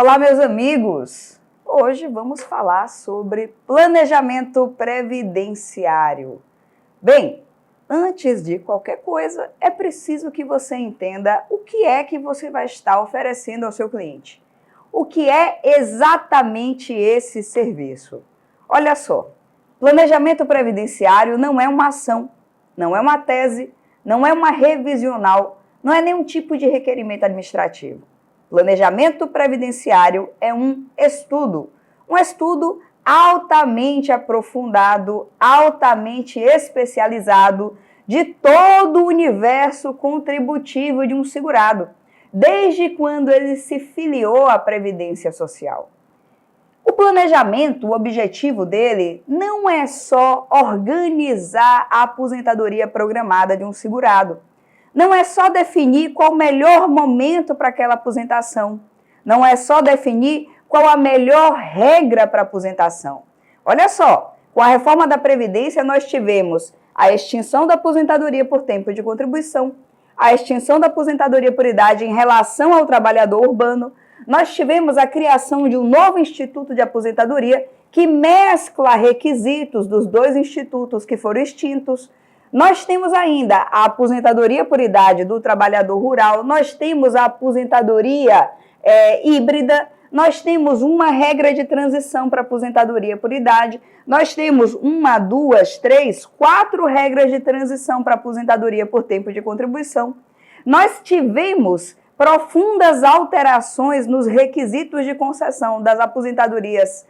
Olá, meus amigos! Hoje vamos falar sobre planejamento previdenciário. Bem, antes de qualquer coisa, é preciso que você entenda o que é que você vai estar oferecendo ao seu cliente. O que é exatamente esse serviço? Olha só, planejamento previdenciário não é uma ação, não é uma tese, não é uma revisional, não é nenhum tipo de requerimento administrativo. Planejamento previdenciário é um estudo altamente aprofundado, altamente especializado de todo o universo contributivo de um segurado, desde quando ele se filiou à Previdência Social. O planejamento, o objetivo dele não é só organizar a aposentadoria programada de um segurado. Não é só definir qual o melhor momento para aquela aposentação. Não é só definir qual a melhor regra para a aposentação. Olha só, com a reforma da Previdência nós tivemos a extinção da aposentadoria por tempo de contribuição, a extinção da aposentadoria por idade em relação ao trabalhador urbano, nós tivemos a criação de um novo Instituto de Aposentadoria que mescla requisitos dos dois institutos que foram extintos. Nós temos ainda a aposentadoria por idade do trabalhador rural, nós temos a aposentadoria híbrida, nós temos uma regra de transição para aposentadoria por idade, nós temos 1, 2, 3, 4 regras de transição para aposentadoria por tempo de contribuição. Nós tivemos profundas alterações nos requisitos de concessão das aposentadorias,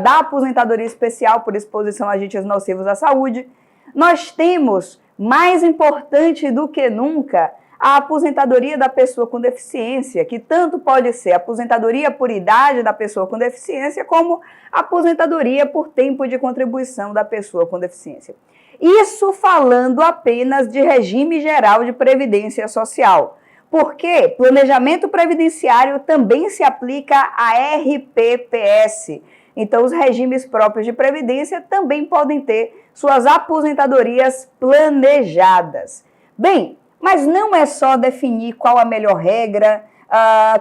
da aposentadoria especial por exposição a agentes nocivos à saúde. Nós temos, mais importante do que nunca, a aposentadoria da pessoa com deficiência, que tanto pode ser a aposentadoria por idade da pessoa com deficiência, como a aposentadoria por tempo de contribuição da pessoa com deficiência. Isso falando apenas de regime geral de previdência social. Porque planejamento previdenciário também se aplica a RPPS. Então, os regimes próprios de previdência também podem ter suas aposentadorias planejadas. Bem, mas não é só definir qual a melhor regra,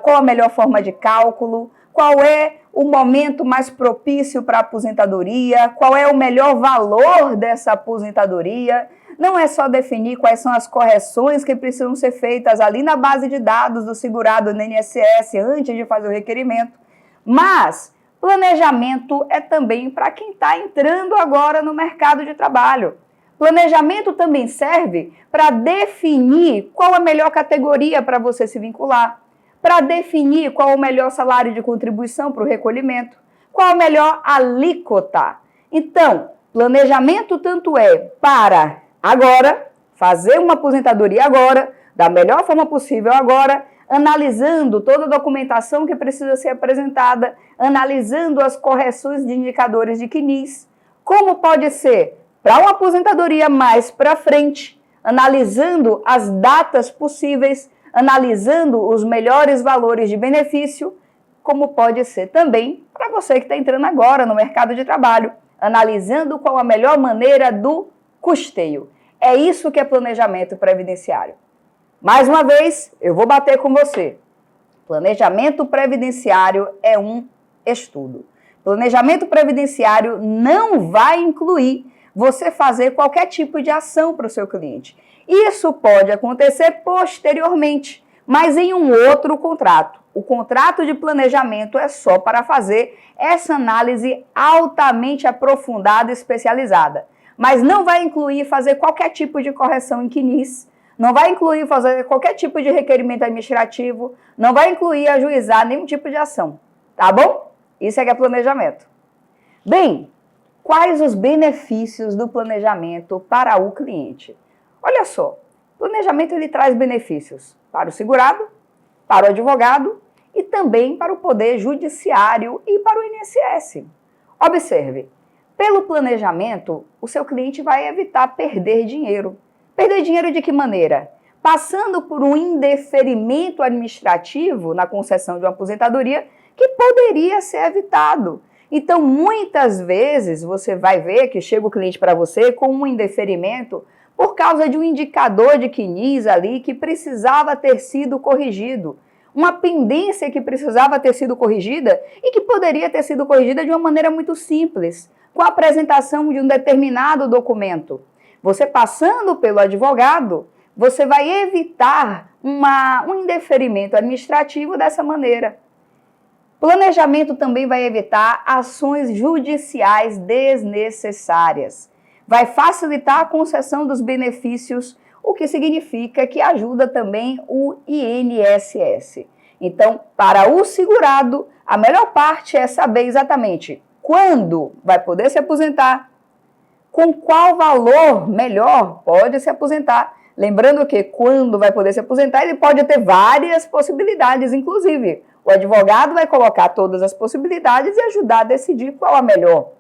qual a melhor forma de cálculo, qual é o momento mais propício para a aposentadoria, qual é o melhor valor dessa aposentadoria. Não é só definir quais são as correções que precisam ser feitas ali na base de dados do segurado no INSS antes de fazer o requerimento, mas planejamento é também para quem está entrando agora no mercado de trabalho. Planejamento também serve para definir qual a melhor categoria para você se vincular, para definir qual o melhor salário de contribuição para o recolhimento, qual a melhor alíquota. Então, planejamento tanto é para agora, fazer uma aposentadoria agora, da melhor forma possível agora, analisando toda a documentação que precisa ser apresentada, analisando as correções de indicadores de CNIS, como pode ser para uma aposentadoria mais para frente, analisando as datas possíveis, analisando os melhores valores de benefício, como pode ser também para você que está entrando agora no mercado de trabalho, analisando qual a melhor maneira do custeio. É isso que é planejamento previdenciário. Mais uma vez, eu vou bater com você. Planejamento previdenciário é um estudo. Planejamento previdenciário não vai incluir você fazer qualquer tipo de ação para o seu cliente. Isso pode acontecer posteriormente, mas em um outro contrato. O contrato de planejamento é só para fazer essa análise altamente aprofundada e especializada. Mas não vai incluir fazer qualquer tipo de correção em CNIS, não vai incluir fazer qualquer tipo de requerimento administrativo, não vai incluir ajuizar nenhum tipo de ação, tá bom? Isso é que é planejamento. Bem, quais os benefícios do planejamento para o cliente? Olha só, planejamento ele traz benefícios para o segurado, para o advogado e também para o Poder Judiciário e para o INSS. Observe, pelo planejamento, o seu cliente vai evitar perder dinheiro. Perder dinheiro de que maneira? Passando por um indeferimento administrativo na concessão de uma aposentadoria que poderia ser evitado. Então, muitas vezes, você vai ver que chega o cliente para você com um indeferimento por causa de um indicador de CNIS ali que precisava ter sido corrigido. uma pendência que precisava ter sido corrigida e que poderia ter sido corrigida de uma maneira muito simples, com a apresentação de um determinado documento. Você passando pelo advogado, você vai evitar um indeferimento administrativo dessa maneira. Planejamento também vai evitar ações judiciais desnecessárias. Vai facilitar a concessão dos benefícios, o que significa que ajuda também o INSS. Então, para o segurado, a melhor parte é saber exatamente quando vai poder se aposentar, com qual valor melhor pode se aposentar. Lembrando que quando vai poder se aposentar, ele pode ter várias possibilidades, inclusive. O advogado vai colocar todas as possibilidades e ajudar a decidir qual a melhor.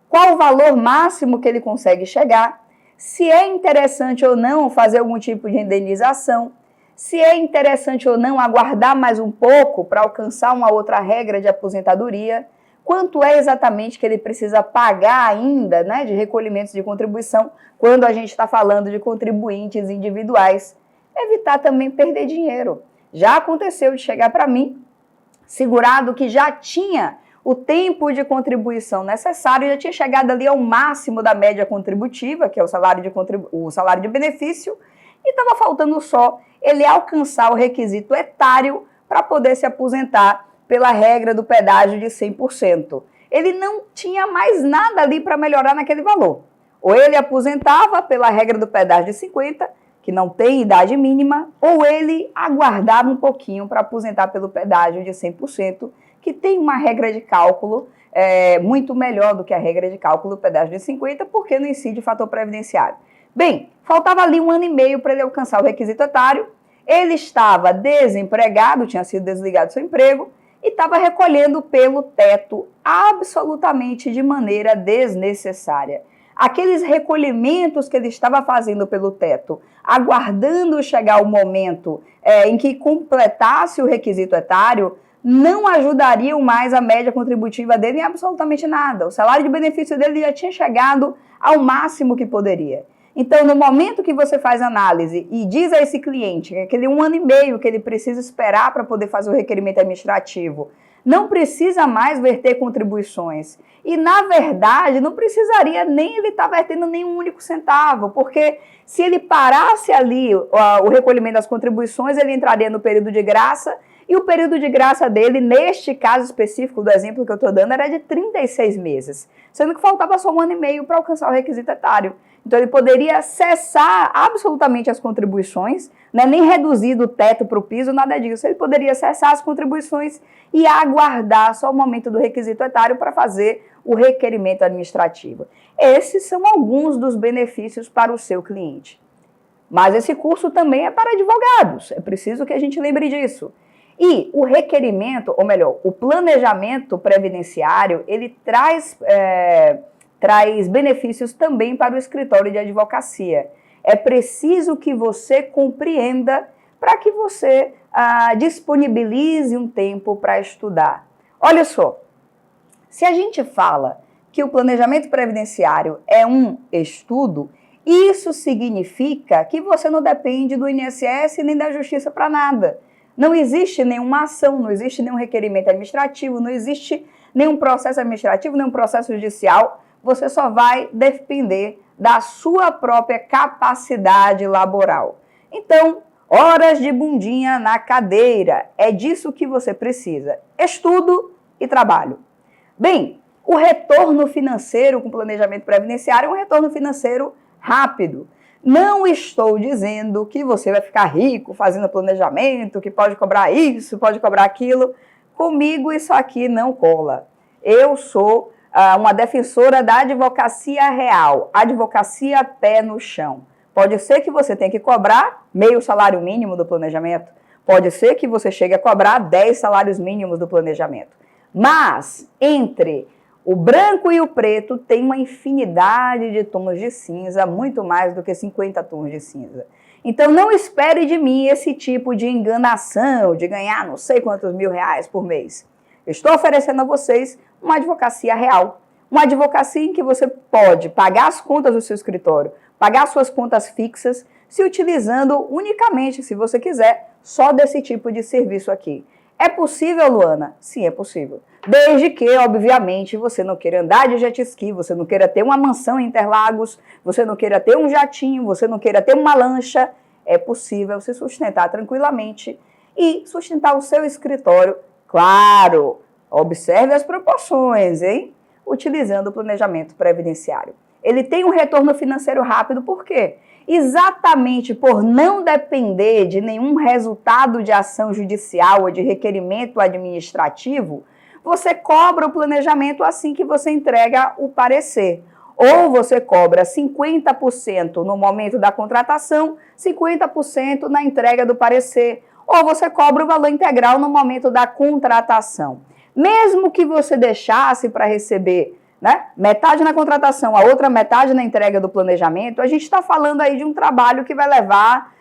Qual o valor máximo que ele consegue chegar, se é interessante ou não fazer algum tipo de indenização, se é interessante ou não aguardar mais um pouco para alcançar uma outra regra de aposentadoria, quanto é exatamente que ele precisa pagar ainda, né, de recolhimentos de contribuição, quando a gente está falando de contribuintes individuais. Evitar também perder dinheiro. Já aconteceu de chegar para mim, segurado que já tinha o tempo de contribuição necessário, já tinha chegado ali ao máximo da média contributiva, que é o salário de benefício, e estava faltando só ele alcançar o requisito etário para poder se aposentar pela regra do pedágio de 100%. Ele não tinha mais nada ali para melhorar naquele valor. Ou ele aposentava pela regra do pedágio de 50%, que não tem idade mínima, ou ele aguardava um pouquinho para aposentar pelo pedágio de 100%, que tem uma regra de cálculo muito melhor do que a regra de cálculo do pedágio de 50%, porque não incide o fator previdenciário. Bem, faltava ali 1 ano e meio para ele alcançar o requisito etário, ele estava desempregado, tinha sido desligado do seu emprego, e estava recolhendo pelo teto absolutamente de maneira desnecessária. Aqueles recolhimentos que ele estava fazendo pelo teto, aguardando chegar o momento em que completasse o requisito etário, não ajudariam mais a média contributiva dele em absolutamente nada. O salário de benefício dele já tinha chegado ao máximo que poderia. Então, no momento que você faz análise e diz a esse cliente que aquele 1 ano e meio que ele precisa esperar para poder fazer o requerimento administrativo, não precisa mais verter contribuições. E, na verdade, não precisaria nem ele estar vertendo nenhum único centavo, porque se ele parasse ali o recolhimento das contribuições, ele entraria no período de graça, e o período de graça dele, neste caso específico do exemplo que eu estou dando, era de 36 meses, sendo que faltava só 1 ano e meio para alcançar o requisito etário. Então, ele poderia cessar absolutamente as contribuições, né, nem reduzir do teto para o piso, nada disso. Ele poderia cessar as contribuições e aguardar só o momento do requisito etário para fazer o requerimento administrativo. Esses são alguns dos benefícios para o seu cliente. Mas esse curso também é para advogados, é preciso que a gente lembre disso. E o requerimento, ou melhor, o planejamento previdenciário, ele traz benefícios também para o escritório de advocacia. É preciso que você compreenda para que você disponibilize um tempo para estudar. Olha só, se a gente fala que o planejamento previdenciário é um estudo, isso significa que você não depende do INSS nem da Justiça para nada. Não existe nenhuma ação, não existe nenhum requerimento administrativo, não existe nenhum processo administrativo, nenhum processo judicial. Você só vai depender da sua própria capacidade laboral. Então, horas de bundinha na cadeira, é disso que você precisa. Estudo e trabalho. Bem, o retorno financeiro com planejamento previdenciário é um retorno financeiro rápido. Não estou dizendo que você vai ficar rico fazendo planejamento, que pode cobrar isso, pode cobrar aquilo. Comigo isso aqui não cola. Eu sou uma defensora da advocacia real, advocacia pé no chão. Pode ser que você tenha que cobrar meio salário mínimo do planejamento, pode ser que você chegue a cobrar 10 salários mínimos do planejamento. Mas, entre o branco e o preto, tem uma infinidade de tons de cinza, muito mais do que 50 tons de cinza. Então, não espere de mim esse tipo de enganação, de ganhar não sei quantos R$1.000 por mês. Eu estou oferecendo a vocês uma advocacia real. Uma advocacia em que você pode pagar as contas do seu escritório, pagar suas contas fixas, se utilizando unicamente, se você quiser, só desse tipo de serviço aqui. É possível, Luana? Sim, é possível. Desde que, obviamente, você não queira andar de jet ski, você não queira ter uma mansão em Interlagos, você não queira ter um jatinho, você não queira ter uma lancha, é possível se sustentar tranquilamente e sustentar o seu escritório, claro, observe as proporções, hein? Utilizando o planejamento previdenciário. Ele tem um retorno financeiro rápido, por quê? Exatamente por não depender de nenhum resultado de ação judicial ou de requerimento administrativo, você cobra o planejamento assim que você entrega o parecer. Ou você cobra 50% no momento da contratação, 50% na entrega do parecer, ou você cobra o valor integral no momento da contratação. Mesmo que você deixasse para receber, né, metade na contratação, a outra metade na entrega do planejamento, a gente está falando aí de um trabalho que vai levar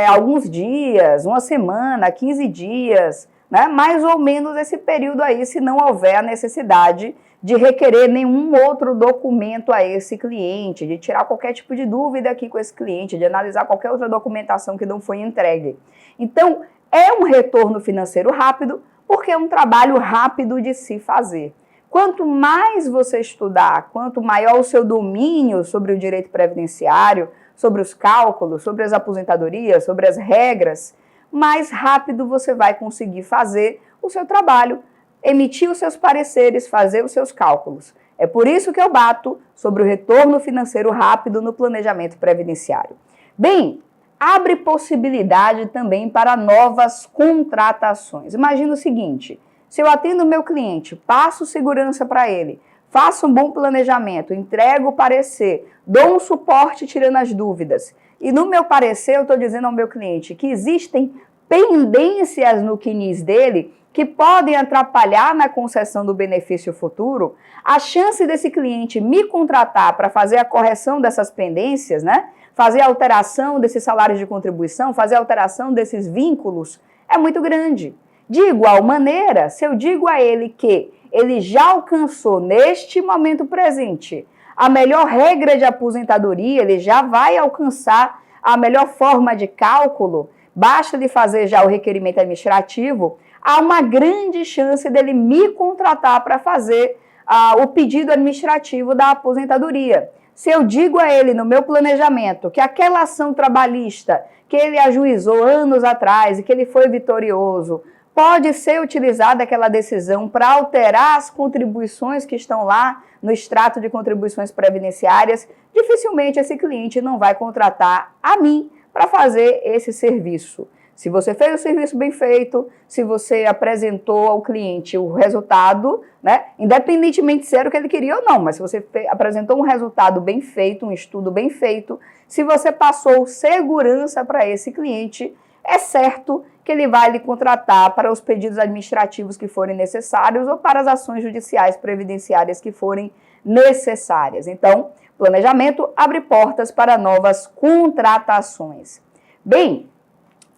alguns dias, uma semana, 15 dias, né, mais ou menos esse período aí, se não houver a necessidade de requerer nenhum outro documento a esse cliente, de tirar qualquer tipo de dúvida aqui com esse cliente, de analisar qualquer outra documentação que não foi entregue. Então, é um retorno financeiro rápido, porque é um trabalho rápido de se fazer. Quanto mais você estudar, quanto maior o seu domínio sobre o direito previdenciário, sobre os cálculos, sobre as aposentadorias, sobre as regras, mais rápido você vai conseguir fazer o seu trabalho, emitir os seus pareceres, fazer os seus cálculos. É por isso que eu bato sobre o retorno financeiro rápido no planejamento previdenciário. Bem, abre possibilidade também para novas contratações. Imagina o seguinte, se eu atendo o meu cliente, passo segurança para ele, faço um bom planejamento, entrego o parecer, dou um suporte tirando as dúvidas, e no meu parecer eu estou dizendo ao meu cliente que existem pendências no CNIS dele que podem atrapalhar na concessão do benefício futuro, a chance desse cliente me contratar para fazer a correção dessas pendências, né? Fazer a alteração desses salários de contribuição, fazer a alteração desses vínculos, é muito grande. De igual maneira, se eu digo a ele que ele já alcançou neste momento presente a melhor regra de aposentadoria, ele já vai alcançar a melhor forma de cálculo, basta ele fazer já o requerimento administrativo, há uma grande chance dele me contratar para fazer o pedido administrativo da aposentadoria. Se eu digo a ele no meu planejamento que aquela ação trabalhista que ele ajuizou anos atrás e que ele foi vitorioso, pode ser utilizada aquela decisão para alterar as contribuições que estão lá no extrato de contribuições previdenciárias, dificilmente esse cliente não vai contratar a mim para fazer esse serviço. Se você fez o serviço bem feito, se você apresentou ao cliente o resultado, né, independentemente se era o que ele queria ou não, mas se você apresentou um resultado bem feito, um estudo bem feito, se você passou segurança para esse cliente, é certo que ele vai lhe contratar para os pedidos administrativos que forem necessários ou para as ações judiciais previdenciárias que forem necessárias. Então, planejamento abre portas para novas contratações. Bem,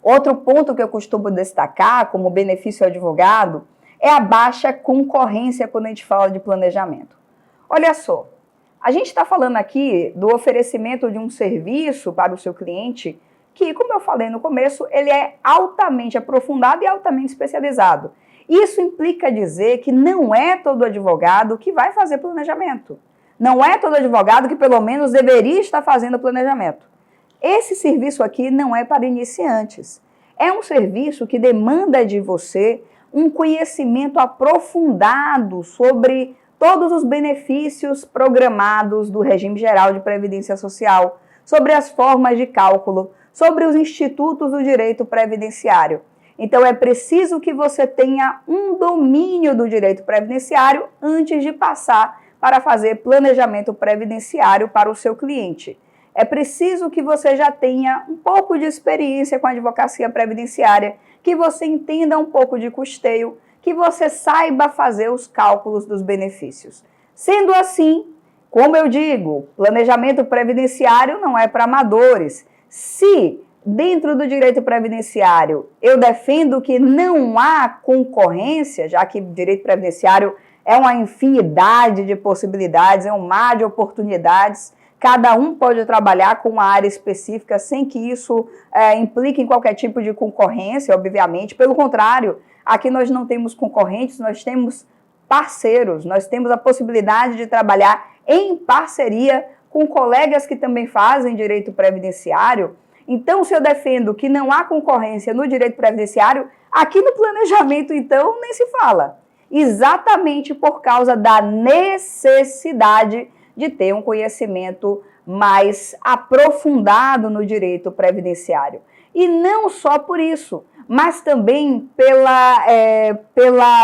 outro ponto que eu costumo destacar como benefício ao advogado é a baixa concorrência quando a gente fala de planejamento. Olha só, a gente está falando aqui do oferecimento de um serviço para o seu cliente que, como eu falei no começo, ele é altamente aprofundado e altamente especializado. Isso implica dizer que não é todo advogado que vai fazer planejamento. Não é todo advogado que pelo menos deveria estar fazendo planejamento. Esse serviço aqui não é para iniciantes. É um serviço que demanda de você um conhecimento aprofundado sobre todos os benefícios programados do regime geral de previdência social, sobre as formas de cálculo, sobre os institutos do direito previdenciário. Então, é preciso que você tenha um domínio do direito previdenciário antes de passar para fazer planejamento previdenciário para o seu cliente. É preciso que você já tenha um pouco de experiência com a advocacia previdenciária, que você entenda um pouco de custeio, que você saiba fazer os cálculos dos benefícios. Sendo assim, como eu digo, planejamento previdenciário não é para amadores. Se dentro do direito previdenciário eu defendo que não há concorrência, já que direito previdenciário é uma infinidade de possibilidades, é um mar de oportunidades, cada um pode trabalhar com uma área específica sem que isso implique em qualquer tipo de concorrência, obviamente. Pelo contrário, aqui nós não temos concorrentes, nós temos parceiros, nós temos a possibilidade de trabalhar em parceria com colegas que também fazem direito previdenciário. Então, se eu defendo que não há concorrência no direito previdenciário, aqui no planejamento, então, nem se fala. Exatamente por causa da necessidade de ter um conhecimento mais aprofundado no direito previdenciário. E não só por isso, mas também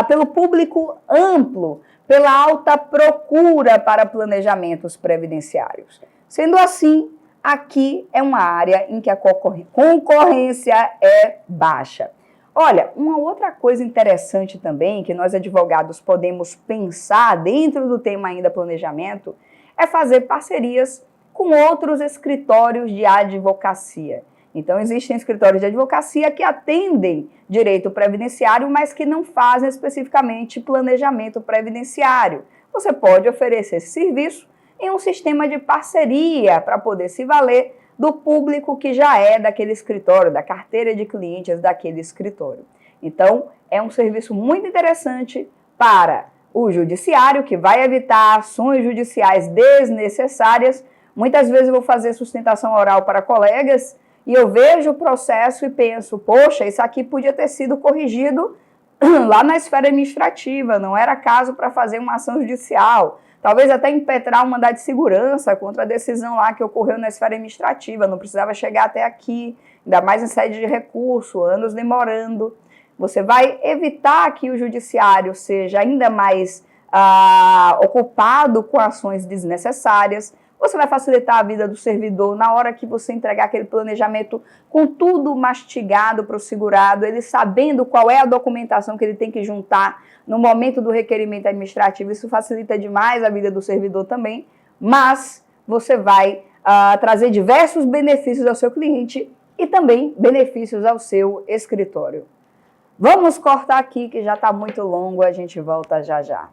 pelo público amplo, pela alta procura para planejamentos previdenciários. Sendo assim, aqui é uma área em que a concorrência é baixa. Olha, uma outra coisa interessante também que nós advogados podemos pensar dentro do tema ainda planejamento é fazer parcerias com outros escritórios de advocacia. Então, existem escritórios de advocacia que atendem direito previdenciário, mas que não fazem especificamente planejamento previdenciário. Você pode oferecer esse serviço em um sistema de parceria para poder se valer do público que já é daquele escritório, da carteira de clientes daquele escritório. Então, é um serviço muito interessante para o judiciário, que vai evitar ações judiciais desnecessárias. Muitas vezes eu vou fazer sustentação oral para colegas e eu vejo o processo e penso, poxa, isso aqui podia ter sido corrigido lá na esfera administrativa, não era caso para fazer uma ação judicial. Talvez até impetrar um mandado de segurança contra a decisão lá que ocorreu na esfera administrativa, não precisava chegar até aqui, ainda mais em sede de recurso, anos demorando. Você vai evitar que o judiciário seja ainda mais ocupado com ações desnecessárias. Você vai facilitar a vida do servidor na hora que você entregar aquele planejamento com tudo mastigado para o segurado, ele sabendo qual é a documentação que ele tem que juntar no momento do requerimento administrativo. Isso facilita demais a vida do servidor também, mas você vai trazer diversos benefícios ao seu cliente e também benefícios ao seu escritório. Vamos cortar aqui que já está muito longo, a gente volta já já.